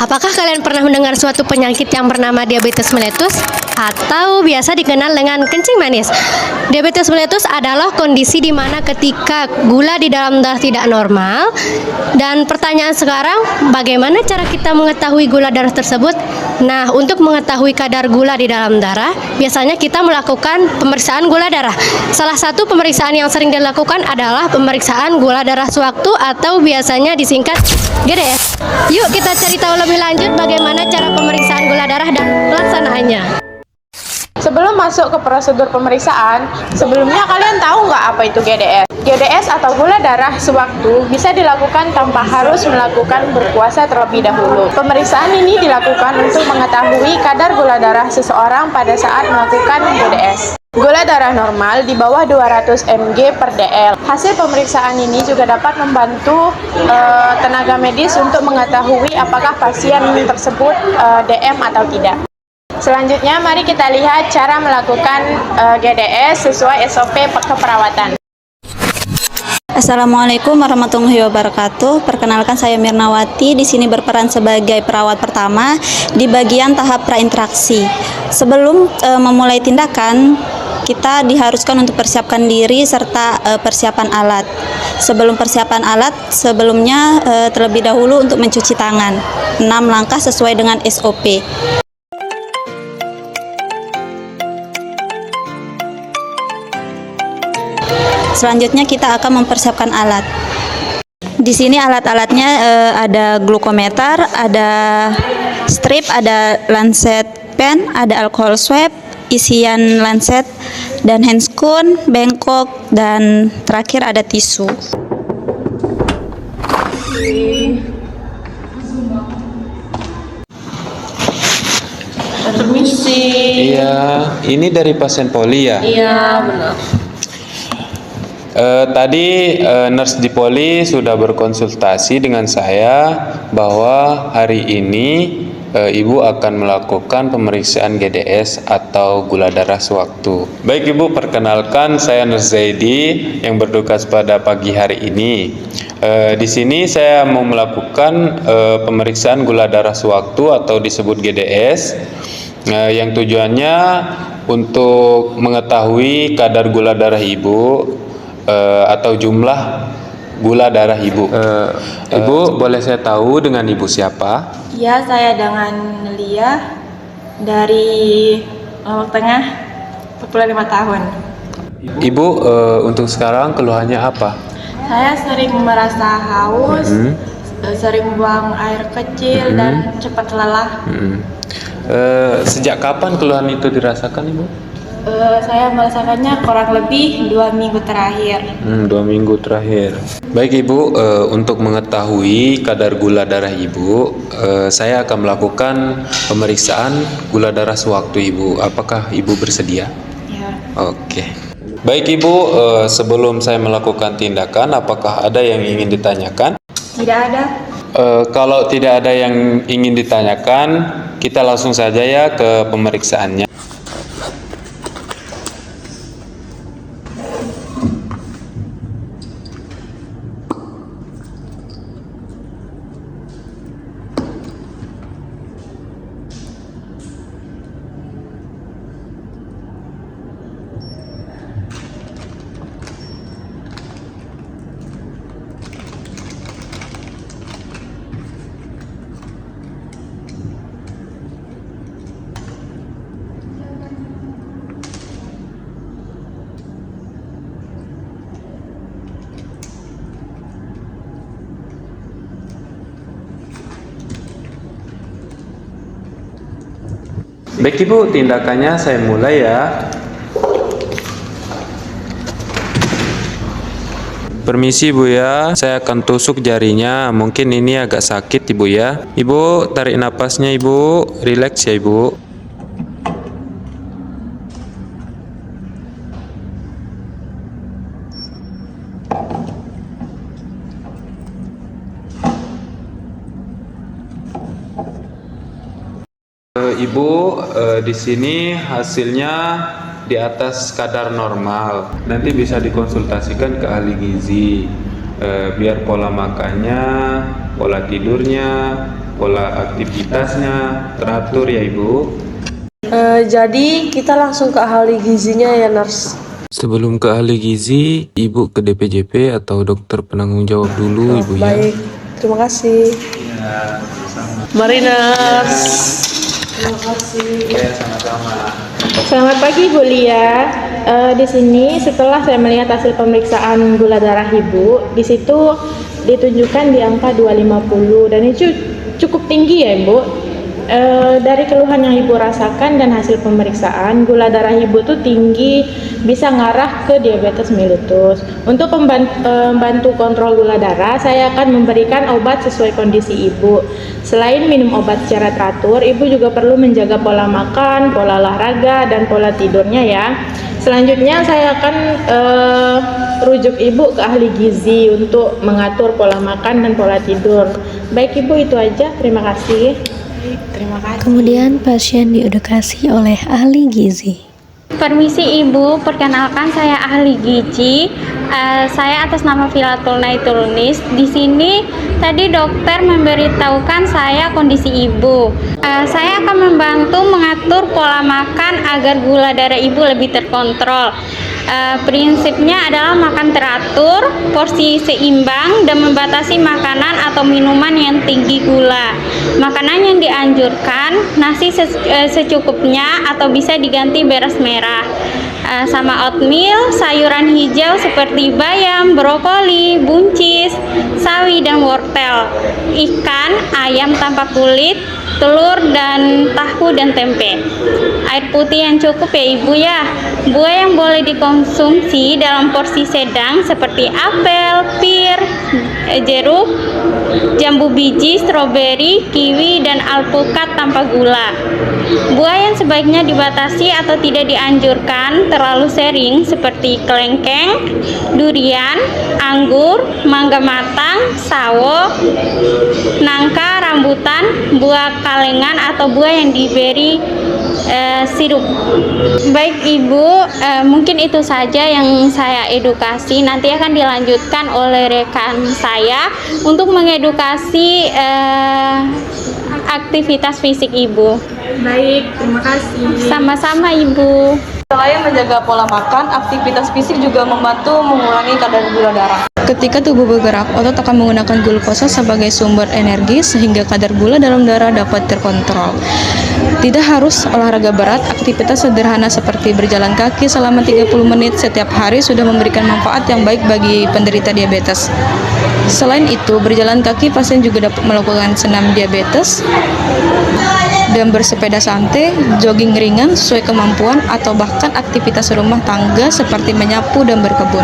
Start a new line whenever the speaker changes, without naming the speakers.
Apakah kalian pernah mendengar suatu penyakit yang bernama diabetes mellitus atau biasa dikenal dengan kencing manis? Diabetes mellitus adalah kondisi di mana ketika gula di dalam darah tidak normal. Dan pertanyaan sekarang, bagaimana cara kita mengetahui gula darah tersebut? Nah, untuk mengetahui kadar gula di dalam darah, biasanya kita melakukan pemeriksaan gula darah. Salah satu pemeriksaan yang sering dilakukan adalah pemeriksaan gula darah sewaktu atau biasanya disingkat GDS. Yuk kita cari tahu lebih lanjut bagaimana cara pemeriksaan gula darah dan pelaksanaannya.
Sebelum masuk ke prosedur pemeriksaan, sebelumnya kalian tahu nggak apa itu GDS? GDS atau gula darah sewaktu bisa dilakukan tanpa harus melakukan berpuasa terlebih dahulu. Pemeriksaan ini dilakukan untuk mengetahui kadar gula darah seseorang pada saat melakukan GDS. Gula darah normal di bawah 200 mg per dl. Hasil pemeriksaan ini juga dapat membantu tenaga medis untuk mengetahui apakah pasien tersebut DM atau tidak. Selanjutnya, mari kita lihat cara melakukan GDS sesuai SOP keperawatan.
Assalamualaikum warahmatullahi wabarakatuh. Perkenalkan, saya Mirnawati. Di sini berperan sebagai perawat pertama di bagian tahap prainteraksi. Sebelum memulai tindakan, kita diharuskan untuk persiapkan diri serta persiapan alat. Sebelum persiapan alat, sebelumnya terlebih dahulu untuk mencuci tangan. 6 langkah sesuai dengan SOP. Selanjutnya kita akan mempersiapkan alat. Di sini alat-alatnya ada glukometer, ada strip, ada lancet pen, ada alcohol swab, isian lancet dan handscoon, bengkok, dan terakhir ada tisu.
Permisi.
Iya, ini dari pasien poli ya?
Iya, benar.
Tadi nurse di poli sudah berkonsultasi dengan saya bahwa hari ini Ibu akan melakukan pemeriksaan GDS atau gula darah sewaktu. Baik Ibu, perkenalkan saya Nurse Zaidi yang bertugas pada pagi hari ini. Di sini saya mau melakukan pemeriksaan gula darah sewaktu atau disebut GDS, yang tujuannya untuk mengetahui kadar gula darah Ibu atau jumlah gula darah Ibu. Ibu, boleh saya tahu dengan Ibu siapa?
Ya, saya dengan Lia dari Lombok Tengah, 25 tahun.
Ibu, untuk sekarang keluhannya apa?
Saya sering merasa haus, sering buang air kecil dan cepat lelah.
Sejak kapan keluhan itu dirasakan Ibu?
Saya merasakannya kurang lebih 2 minggu terakhir.
2 minggu terakhir. Baik Ibu, untuk mengetahui kadar gula darah Ibu, saya akan melakukan pemeriksaan gula darah sewaktu Ibu. Apakah Ibu bersedia?
Ya.
Oke. Baik Ibu, sebelum saya melakukan tindakan, apakah ada yang ingin ditanyakan?
Tidak ada.
Kalau tidak ada yang ingin ditanyakan, kita langsung saja ya ke pemeriksaannya. Baik Ibu, tindakannya saya mulai ya. Permisi Bu ya, saya akan tusuk jarinya. Mungkin ini agak sakit Ibu ya. Ibu tarik napasnya Ibu, rileks ya Ibu. Ibu, di sini hasilnya di atas kadar normal. Nanti bisa dikonsultasikan ke ahli gizi, biar pola makannya, pola tidurnya, pola aktivitasnya teratur ya Ibu.
Jadi kita langsung ke ahli gizinya ya, Nurse.
Sebelum ke ahli gizi, Ibu ke DPJP atau dokter penanggung jawab dulu Ibu ya.
Baik, terima kasih. Mari, Nurse.
Selamat pagi Bu Lia. Di sini setelah saya melihat hasil pemeriksaan gula darah Ibu, di situ ditunjukkan di angka 250 dan itu cukup tinggi ya Ibu. Dari keluhan yang Ibu rasakan dan hasil pemeriksaan, gula darah Ibu tuh tinggi, bisa ngarah ke diabetes mellitus. Untuk membantu kontrol gula darah, saya akan memberikan obat sesuai kondisi Ibu. Selain minum obat secara teratur, Ibu juga perlu menjaga pola makan, pola olahraga, dan pola tidurnya ya. Selanjutnya saya akan rujuk Ibu ke ahli gizi untuk mengatur pola makan dan pola tidur. Baik Ibu, itu aja. Terima kasih.
Terima kasih.
Kemudian pasien diedukasi oleh ahli gizi.
Permisi Ibu, perkenalkan saya ahli gizi. Saya atas nama Filatul Naitulnis. Di sini tadi dokter memberitahukan saya kondisi Ibu. Saya akan membantu mengatur pola makan agar gula darah Ibu lebih terkontrol. Prinsipnya adalah makan teratur, porsi seimbang, dan membatasi makanan atau minuman yang tinggi gula. Makanan yang dianjurkan, nasi secukupnya atau bisa diganti beras merah. Sama oatmeal, sayuran hijau seperti bayam, brokoli, buncis, sawi, dan wortel. Ikan, ayam tanpa kulit, telur, dan tahu dan tempe. Air putih yang cukup ya Ibu ya. Buah yang boleh dikonsumsi dalam porsi sedang seperti apel, pir, jeruk, jambu biji, stroberi, kiwi, dan alpukat tanpa gula. Buah yang sebaiknya dibatasi atau tidak dianjurkan terlalu sering seperti kelengkeng, durian, anggur, mangga matang, sawo, nangka, rambutan, buah kalengan atau buah yang diberi sirup. Baik Ibu, mungkin itu saja yang saya edukasi. Nanti akan dilanjutkan oleh rekan saya untuk mengedukasi aktivitas fisik Ibu.
Baik, terima kasih.
Sama-sama Ibu.
Selain menjaga pola makan, aktivitas fisik juga membantu mengurangi kadar gula darah. Ketika tubuh bergerak, otot akan menggunakan glukosa sebagai sumber energi sehingga kadar gula dalam darah dapat terkontrol. Tidak harus olahraga berat, aktivitas sederhana seperti berjalan kaki selama 30 menit setiap hari sudah memberikan manfaat yang baik bagi penderita diabetes. Selain itu, berjalan kaki pasien juga dapat melakukan senam diabetes dan bersepeda santai, jogging ringan sesuai kemampuan, atau bahkan aktivitas rumah tangga seperti menyapu dan berkebun.